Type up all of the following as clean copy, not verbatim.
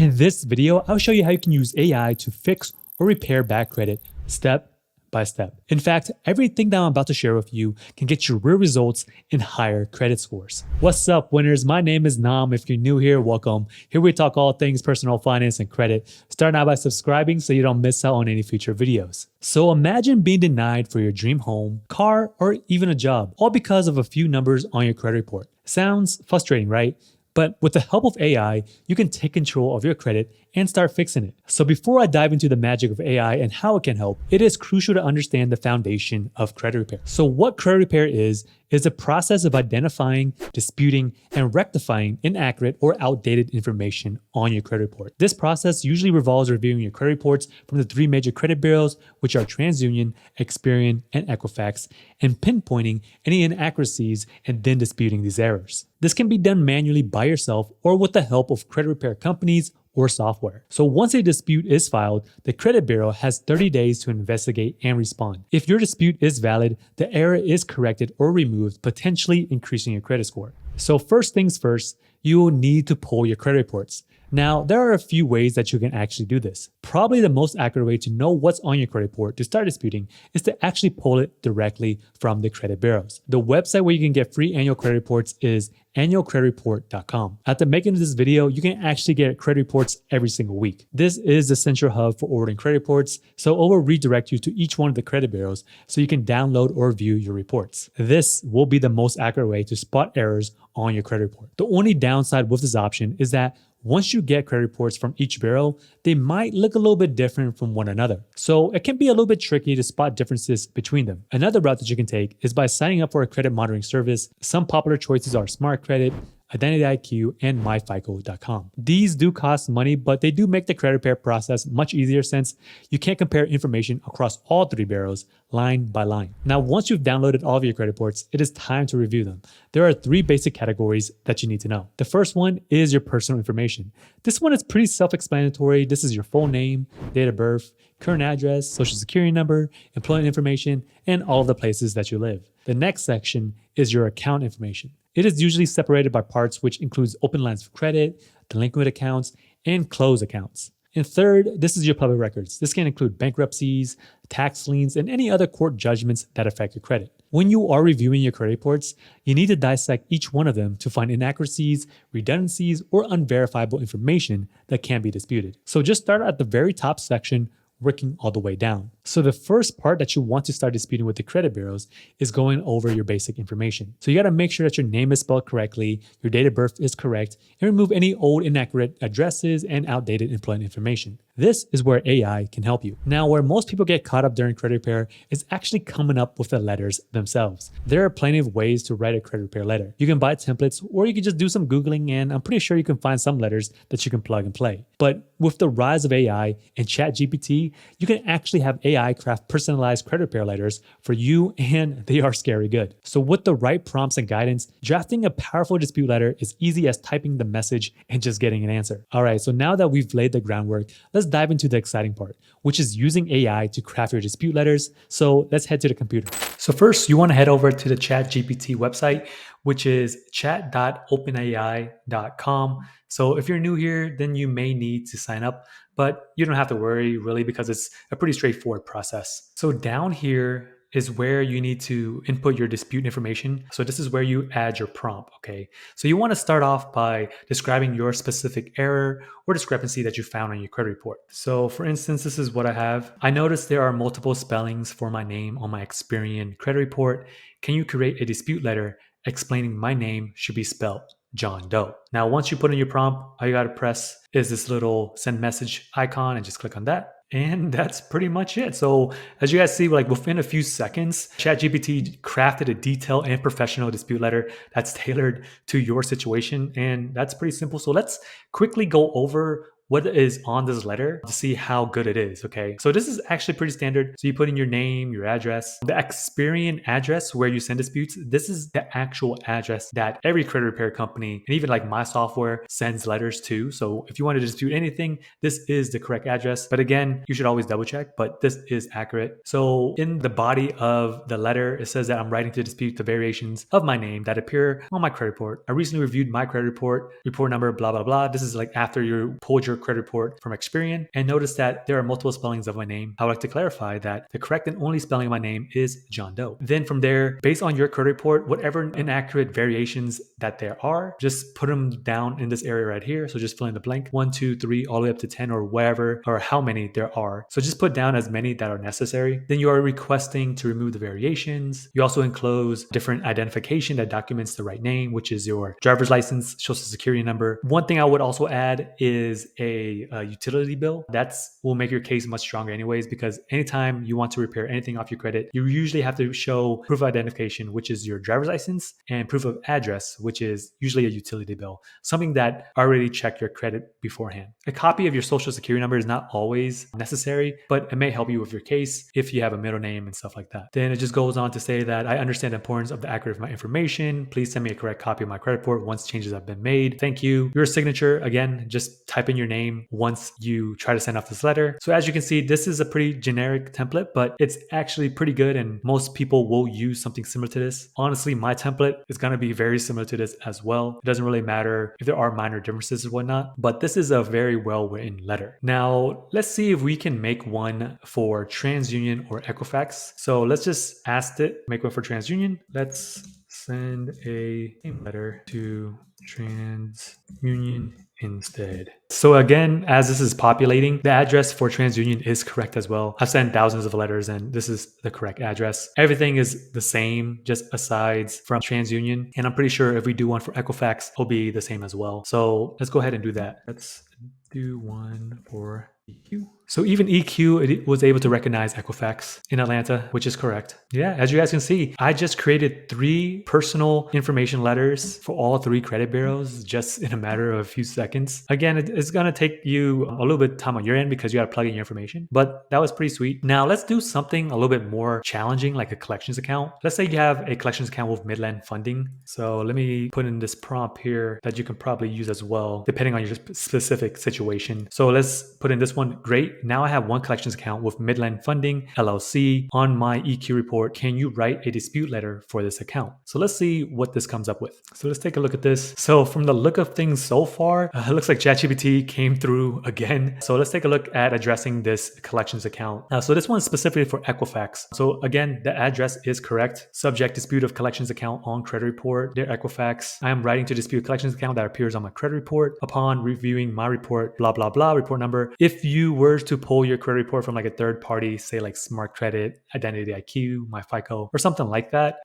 In this video, I'll show you how you can use AI to fix or repair bad credit step by step. In fact, everything that I'm about to share with you can get you real results in higher credit scores. What's up, winners? My name is Nam. If you're new here, welcome. Here we talk all things personal finance and credit. Start out by subscribing so you don't miss out on any future videos. So imagine being denied for your dream home, car, or even a job, all because of a few numbers on your credit report. Sounds frustrating, right? But with the help of AI, you can take control of your credit and start fixing it. So before I dive into the magic of AI and how it can help, it is crucial to understand the foundation of credit repair. So what credit repair is the process of identifying, disputing, and rectifying inaccurate or outdated information on your credit report. This process usually revolves reviewing your credit reports from the three major credit bureaus, which are TransUnion, Experian, and Equifax, and pinpointing any inaccuracies and then disputing these errors. This can be done manually by yourself or with the help of credit repair companies or software. So once a dispute is filed, the credit bureau has 30 days to investigate and respond. If your dispute is valid, the error is corrected or removed, potentially increasing your credit score. So first things first, you will need to pull your credit reports. Now, there are a few ways that you can actually do this. Probably the most accurate way to know what's on your credit report to start disputing is to actually pull it directly from the credit bureaus. The website where you can get free annual credit reports is annualcreditreport.com. After making this video, you can actually get credit reports every single week. This is the central hub for ordering credit reports, so it will redirect you to each one of the credit bureaus so you can download or view your reports. This will be the most accurate way to spot errors on your credit report. The only downside with this option is that once you get credit reports from each bureau, they might look a little bit different from one another. So it can be a little bit tricky to spot differences between them. Another route that you can take is by signing up for a credit monitoring service. Some popular choices are Smart Credit, Identity IQ, and myfico.com. These do cost money, but they do make the credit repair process much easier since you can compare information across all three bureaus line by line. Now, once you've downloaded all of your credit reports, it is time to review them. There are three basic categories that you need to know. The first one is your personal information. This one is pretty self-explanatory. This is your full name, date of birth, current address, social security number, employment information, and all of the places that you live. The next section is your account information. It is usually separated by parts, which includes open lines of credit, delinquent accounts, and closed accounts. And third, this is your public records. This can include bankruptcies, tax liens, and any other court judgments that affect your credit. When you are reviewing your credit reports, you need to dissect each one of them to find inaccuracies, redundancies, or unverifiable information that can be disputed. So just start at the very top section, working all the way down. So the first part that you want to start disputing with the credit bureaus is going over your basic information. So you got to make sure that your name is spelled correctly, your date of birth is correct, and remove any old inaccurate addresses and outdated employment information. This is where AI can help you. Now, where most people get caught up during credit repair is actually coming up with the letters themselves. There are plenty of ways to write a credit repair letter. You can buy templates, or you can just do some Googling, and I'm pretty sure you can find some letters that you can plug and play. But with the rise of AI and ChatGPT, you can actually have AI craft personalized credit repair letters for you, and they are scary good. So with the right prompts and guidance, drafting a powerful dispute letter is easy as typing the message and just getting an answer. All right, so now that we've laid the groundwork, let's dive into the exciting part, which is using AI to craft your dispute letters. So let's head to the computer. So first, you want to head over to the ChatGPT website, which is chat.openai.com. So if you're new here, then you may need to sign up, but you don't have to worry really because it's a pretty straightforward process. So down here is where you need to input your dispute information. So this is where you add your prompt, okay? So you want to start off by describing your specific error or discrepancy that you found on your credit report. So for instance, this is what I have. I noticed there are multiple spellings for my name on my Experian credit report. Can you create a dispute letter explaining my name should be spelled John Doe? Now, once you put in your prompt, all you got to press is this little send message icon and just click on that. And that's pretty much it. So as you guys see, like within a few seconds, ChatGPT crafted a detailed and professional dispute letter that's tailored to your situation. And that's pretty simple. So let's quickly go over what is on this letter to see how good it is, okay? So this is actually pretty standard. So you put in your name, your address, the Experian address where you send disputes. This is the actual address that every credit repair company, and even like my software, sends letters to. So if you want to dispute anything, this is the correct address. But again, you should always double check, but this is accurate. So in the body of the letter, it says that I'm writing to dispute the variations of my name that appear on my credit report. I recently reviewed my credit report number, blah, blah, blah. This is like after you pulled your credit report from Experian and notice that there are multiple spellings of my name, I would like to clarify that the correct and only spelling of my name is John Doe. Then from there, based on your credit report, whatever inaccurate variations that there are, just put them down in this area right here. So just fill in the blank 1, 2, 3, all the way up to 10 or wherever or how many there are. So just put down as many that are necessary. Then you are requesting to remove the variations. You also enclose different identification that documents the right name, which is your driver's license, social security number. One thing I would also add is a utility bill. That's will make your case much stronger anyways, because anytime you want to repair anything off your credit, you usually have to show proof of identification, which is your driver's license, and proof of address, which is usually a utility bill, something that already checked your credit beforehand. A copy of your social security number is not always necessary, but it may help you with your case if you have a middle name and stuff like that. Then it just goes on to say that I understand the importance of the accuracy of my information. Please send me a correct copy of my credit report once changes have been made. Thank you. Your signature, again, just type in your name once you try to send off this letter. So as you can see, this is a pretty generic template, but it's actually pretty good and most people will use something similar to this. Honestly, my template is going to be very similar to this as well. It doesn't really matter if there are minor differences or whatnot, but this is a very well written letter. Now, let's see if we can make one for TransUnion or Equifax. So let's just ask it, make one for TransUnion. Let's send a letter to TransUnion instead. So again, as this is populating, the address for TransUnion is correct as well. I've sent thousands of letters and this is the correct address. Everything is the same, just asides from TransUnion. And I'm pretty sure if we do one for Equifax, it'll be the same as well. So let's go ahead and do that. Let's do one for EQ. So even EQ, it was able to recognize Equifax in Atlanta, which is correct. Yeah, as you guys can see, I just created 3 personal information letters for all 3 credit bureaus just in a matter of a few seconds. Again, it's going to take you a little bit of time on your end because you got to plug in your information, but that was pretty sweet. Now let's do something a little bit more challenging, like a collections account. Let's say you have a collections account with Midland Funding. So let me put in this prompt here that you can probably use as well, depending on your specific situation. So let's put in this one. Great. Now I have one collections account with Midland Funding LLC on my EQ report. Can you write a dispute letter for this account? So let's see what this comes up with. So let's take a look at this. So from the look of things so far, it looks like ChatGPT came through again. So let's take a look at addressing this collections account. So this one is specifically for Equifax. So again, the address is correct. Subject dispute of collections account on credit report. Dear Equifax, I am writing to dispute collections account that appears on my credit report. Upon reviewing my report, blah, blah, blah, report number. If you were to pull your credit report from like a third party, say like Smart Credit, Identity IQ, MyFICO, or something like that,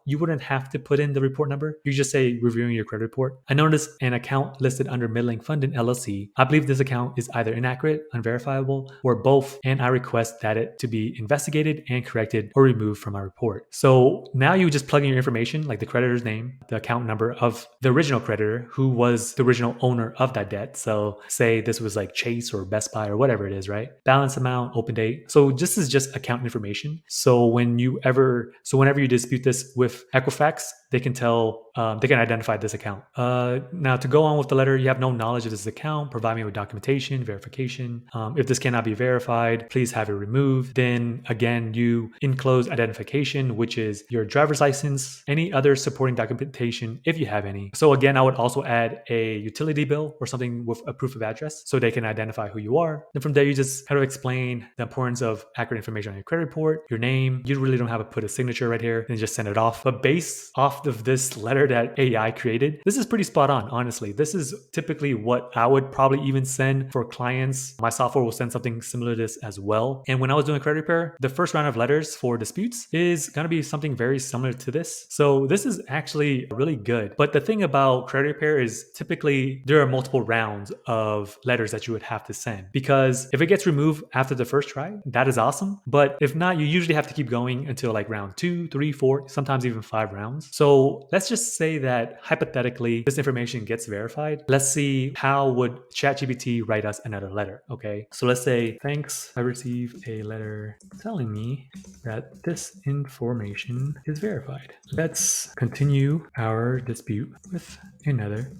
you wouldn't have to put in the report number. You just say reviewing your credit report. I noticed an account listed under Midland Funding LLC. I believe this account is either inaccurate, unverifiable, or both, and I request that it to be investigated and corrected or removed from my report. So now you just plug in your information, like the creditor's name, the account number of the original creditor who was the original owner of that debt. So say this was like Chase or Best Buy or whatever it is, right? Balance amount, open date. So this is just account information. So whenever you dispute this with Equifax, they can tell, they can identify this account. Now to go on with the letter, you have no knowledge of this account. Provide me with documentation, verification. If this cannot be verified, please have it removed. Then again, you enclose identification, which is your driver's license, any other supporting documentation if you have any. So again, I would also add a utility bill or something with a proof of address so they can identify who you are. Then from there, you just kind of explain the importance of accurate information on your credit report, your name. You really don't have to put a signature right here and just send it off. But based off of this letter that AI created, this is pretty spot on, honestly. This is typically what I would probably even send for clients. My software will send something similar to this as well. And when I was doing credit repair, the first round of letters for disputes is going to be something very similar to this. So this is actually really good. But the thing about credit repair is typically there are multiple rounds of letters that you would have to send, because if it gets removed after the first try, that is awesome. But if not, you usually have to keep going until like round 2, 3, 4, sometimes even 5 rounds. So let's just say that hypothetically this information gets verified. Let's see, how would ChatGPT write us another letter? Okay, so let's say, thanks, I received a letter telling me that this information is verified. Let's continue our dispute with another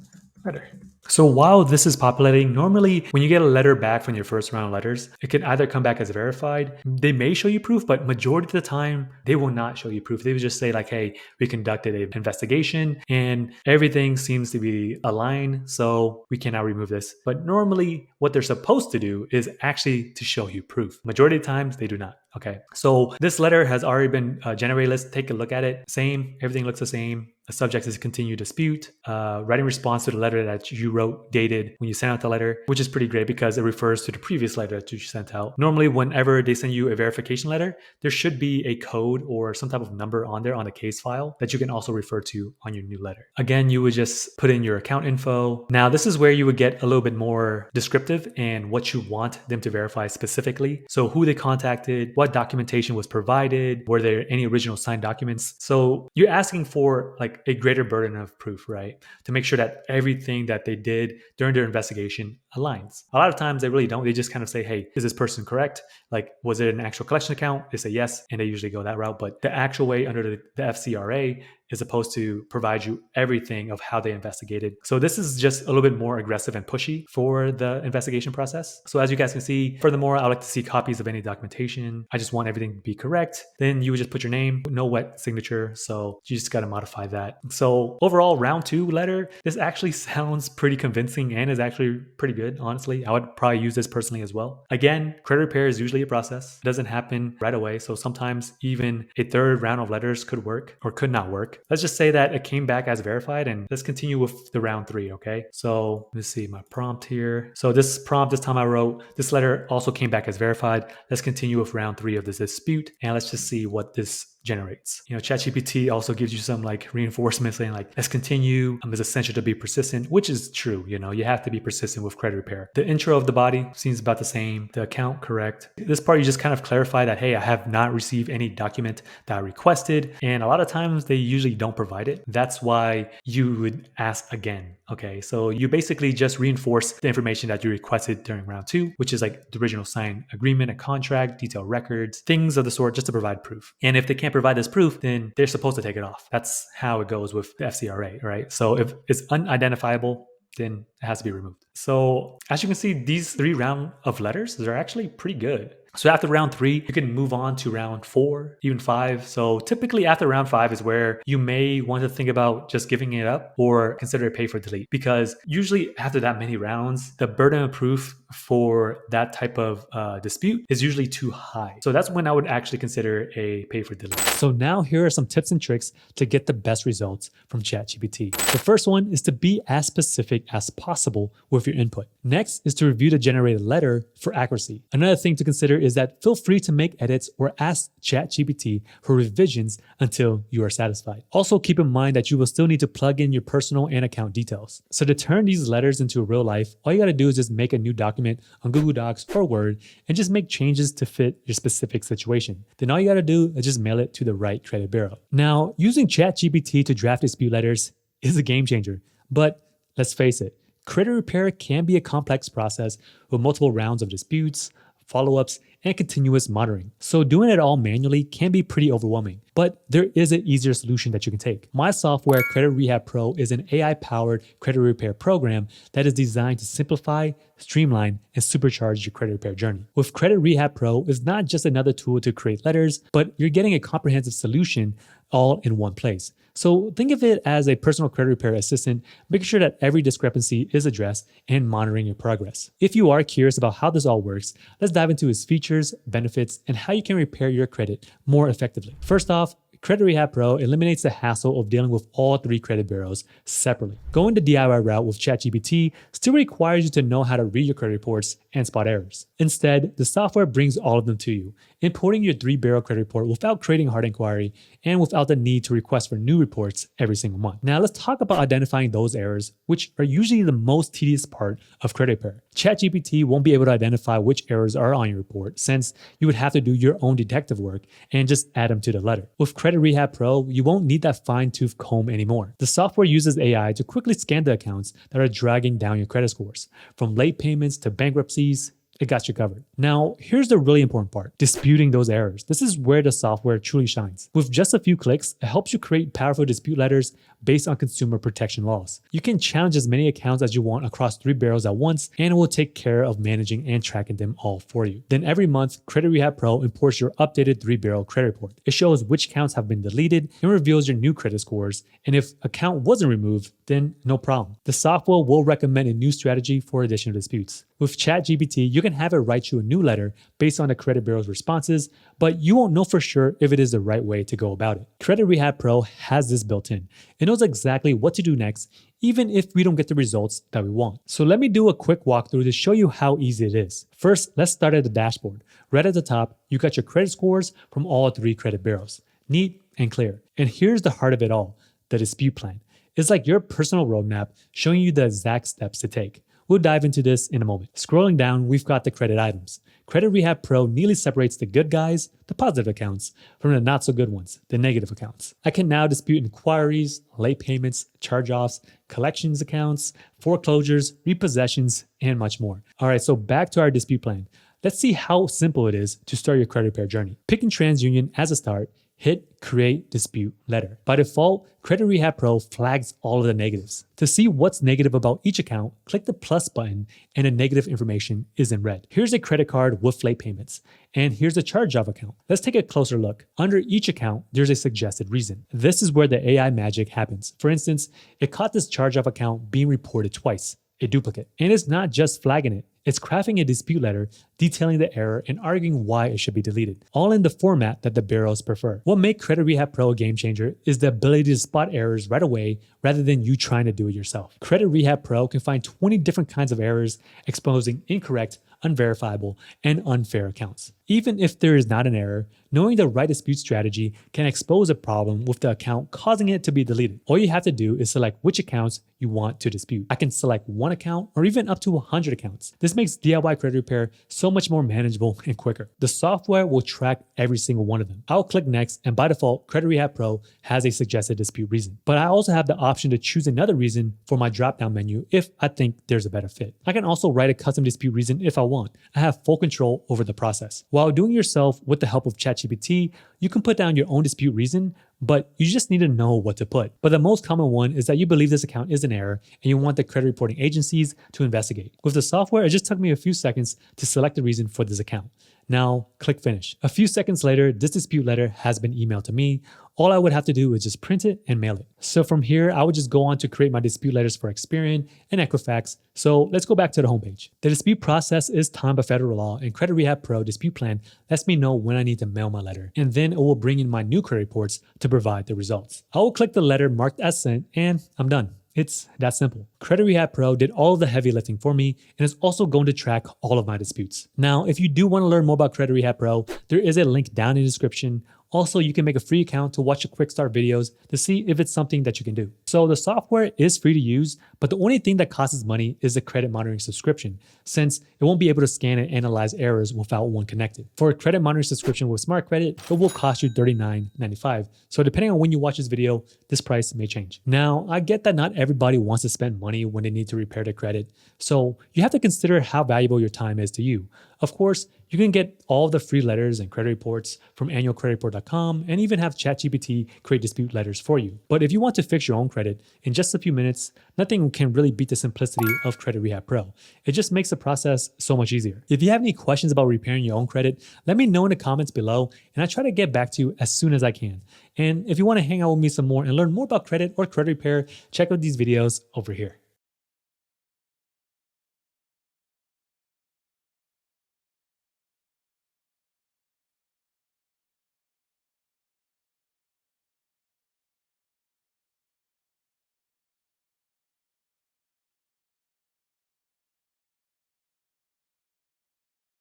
letter. So while this is populating, normally when you get a letter back from your first round of letters, it can either come back as verified. They may show you proof, but majority of the time, they will not show you proof. They will just say like, hey, we conducted an investigation and everything seems to be aligned, so we cannot remove this. But normally what they're supposed to do is actually to show you proof. Majority of times, they do not. Okay, so this letter has already been generated. Let's take a look at it. Same, everything looks the same. The subject is continued dispute. Writing response to the letter that you wrote dated when you sent out the letter, which is pretty great because it refers to the previous letter that you sent out. Normally, whenever they send you a verification letter, there should be a code or some type of number on there on the case file that you can also refer to on your new letter. Again, you would just put in your account info. Now, this is where you would get a little bit more descriptive and what you want them to verify specifically. So who they contacted, what documentation was provided, were there any original signed documents? So you're asking for like a greater burden of proof, right? To make sure that everything that they did during their investigation aligns. A lot of times they really don't. They just kind of say, hey, is this person correct? Like, was it an actual collection account? They say yes, and they usually go that route. But the actual way under the FCRA is supposed to provide you everything of how they investigated. So this is just a little bit more aggressive and pushy for the investigation process. So as you guys can see, furthermore, I like to see copies of any documentation. I just want everything to be correct. Then you would just put your name, no wet signature. So you just got to modify that. So overall, round 2 letter, this actually sounds pretty convincing and is actually pretty good, honestly. I would probably use this personally as well. Again, credit repair is usually a process. It doesn't happen right away. So sometimes even a third round of letters could work or could not work. Let's just say that it came back as verified, and let's continue with the round 3, okay? So let's see my prompt here. So this prompt, this time I wrote, this letter also came back as verified. Let's continue with round 3 of this dispute, and let's just see what this generates. You know, ChatGPT also gives you some like reinforcement saying like, let's continue. It's essential to be persistent, which is true. You know, you have to be persistent with credit repair. The intro of the body seems about the same. The account, correct. This part, you just kind of clarify that, hey, I have not received any document that I requested. And a lot of times they usually don't provide it. That's why you would ask again. Okay, so you basically just reinforce the information that you requested during round 2, which is like the original signed agreement, a contract, detailed records, things of the sort, just to provide proof. And if they can't provide this proof, then they're supposed to take it off. That's how it goes with the FCRA, right? So if it's unidentifiable, then it has to be removed. So as you can see, these 3 rounds of letters, they're actually pretty good. So after round 3, you can move on to round 4, even 5. So typically after round 5 is where you may want to think about just giving it up or consider a pay for delete, because usually after that many rounds, the burden of proof for that type of dispute is usually too high. So that's when I would actually consider a pay for delete. So now here are some tips and tricks to get the best results from ChatGPT. The first one is to be as specific as possible with your input. Next is to review the generated letter for accuracy. Another thing to consider is that feel free to make edits or ask ChatGPT for revisions until you are satisfied. Also keep in mind that you will still need to plug in your personal and account details. So to turn these letters into real life, all you gotta do is just make a new document on Google Docs or Word and just make changes to fit your specific situation. Then all you gotta do is just mail it to the right credit bureau. Now, using ChatGPT to draft dispute letters is a game changer, but let's face it, credit repair can be a complex process with multiple rounds of disputes, follow-ups, and continuous monitoring. So doing it all manually can be pretty overwhelming, but there is an easier solution that you can take. My software, Credit Rehab Pro, is an AI-powered credit repair program that is designed to simplify, streamline, and supercharge your credit repair journey. With Credit Rehab Pro, it's not just another tool to create letters, but you're getting a comprehensive solution all in one place. So think of it as a personal credit repair assistant, making sure that every discrepancy is addressed and monitoring your progress. If you are curious about how this all works, let's dive into its features, benefits, and how you can repair your credit more effectively. First off, Credit Rehab Pro eliminates the hassle of dealing with all 3 credit bureaus separately. Going the DIY route with ChatGPT still requires you to know how to read your credit reports and spot errors. Instead, the software brings all of them to you, importing your 3-bureau credit report without creating a hard inquiry and without the need to request for new reports every single month. Now let's talk about identifying those errors, which are usually the most tedious part of credit repair. ChatGPT won't be able to identify which errors are on your report, since you would have to do your own detective work and just add them to the letter. With Credit Rehab Pro, you won't need that fine-tooth comb anymore. The software uses AI to quickly scan the accounts that are dragging down your credit scores, from late payments to bankruptcies it got you covered. Now, here's the really important part, disputing those errors. This is where the software truly shines. With just a few clicks, it helps you create powerful dispute letters based on consumer protection laws. You can challenge as many accounts as you want across 3 bureaus at once, and it will take care of managing and tracking them all for you. Then every month, Credit Rehab Pro imports your updated 3-bureau credit report. It shows which accounts have been deleted and reveals your new credit scores. And if account wasn't removed, then no problem. The software will recommend a new strategy for additional disputes. With ChatGPT, you can have it write you a new letter based on the credit bureau's responses, but you won't know for sure if it is the right way to go about it. Credit Rehab Pro has this built in. It knows exactly what to do next, even if we don't get the results that we want. So let me do a quick walkthrough to show you how easy it is. First, let's start at the dashboard. Right at the top, you got your credit scores from all 3 credit bureaus. Neat and clear. And here's the heart of it all, the dispute plan. It's like your personal roadmap showing you the exact steps to take. We'll dive into this in a moment. Scrolling down, we've got the credit items. Credit Rehab Pro neatly separates the good guys, the positive accounts, from the not so good ones, the negative accounts. I can now dispute inquiries, late payments, charge-offs, collections accounts, foreclosures, repossessions, and much more. All right, so back to our dispute plan. Let's see how simple it is to start your credit repair journey. Picking TransUnion as a start, hit Create Dispute Letter. By default, Credit Rehab Pro flags all of the negatives. To see what's negative about each account, click the plus button and the negative information is in red. Here's a credit card with late payments, and here's a charge-off account. Let's take a closer look. Under each account, there's a suggested reason. This is where the AI magic happens. For instance, it caught this charge-off account being reported twice, a duplicate. And it's not just flagging it. It's crafting a dispute letter detailing the error and arguing why it should be deleted, all in the format that the bureaus prefer. What makes Credit Rehab Pro a game changer is the ability to spot errors right away rather than you trying to do it yourself. Credit Rehab Pro can find 20 different kinds of errors exposing incorrect, unverifiable, and unfair accounts. Even if there is not an error, knowing the right dispute strategy can expose a problem with the account causing it to be deleted. All you have to do is select which accounts you want to dispute. I can select 1 account or even up to 100 accounts. This makes DIY credit repair so much more manageable and quicker. The software will track every single one of them. I'll click next, and by default, Credit Rehab Pro has a suggested dispute reason. But I also have the option to choose another reason for my drop-down menu if I think there's a better fit. I can also write a custom dispute reason if I want. I have full control over the process. While doing it yourself with the help of ChatGPT, you can put down your own dispute reason, but you just need to know what to put. But the most common one is that you believe this account is an error and you want the credit reporting agencies to investigate. With the software, it just took me a few seconds to select the reason for this account. Now, click Finish. A few seconds later, this dispute letter has been emailed to me. All I would have to do is just print it and mail it. So from here, I would just go on to create my dispute letters for Experian and Equifax. So let's go back to the homepage. The dispute process is timed by federal law, and Credit Rehab Pro Dispute Plan lets me know when I need to mail my letter. And then it will bring in my new credit reports to provide the results. I will click the letter marked as sent, and I'm done. It's that simple. Credit Rehab Pro did all of the heavy lifting for me and is also going to track all of my disputes. Now, if you do want to learn more about Credit Rehab Pro, there is a link down in the description. Also, you can make a free account to watch the quick start videos to see if it's something that you can do. So the software is free to use, but the only thing that costs money is the credit monitoring subscription, since it won't be able to scan and analyze errors without one connected. For a credit monitoring subscription with Smart Credit, it will cost you $39.95. So depending on when you watch this video, this price may change. Now, I get that not everybody wants to spend money when they need to repair their credit, so you have to consider how valuable your time is to you. Of course, you can get all the free letters and credit reports from annualcreditreport.com and even have ChatGPT create dispute letters for you. But if you want to fix your own credit in just a few minutes, nothing can really beat the simplicity of Credit Rehab Pro. It just makes the process so much easier. If you have any questions about repairing your own credit, let me know in the comments below, and I try to get back to you as soon as I can. And if you want to hang out with me some more and learn more about credit or credit repair, check out these videos over here.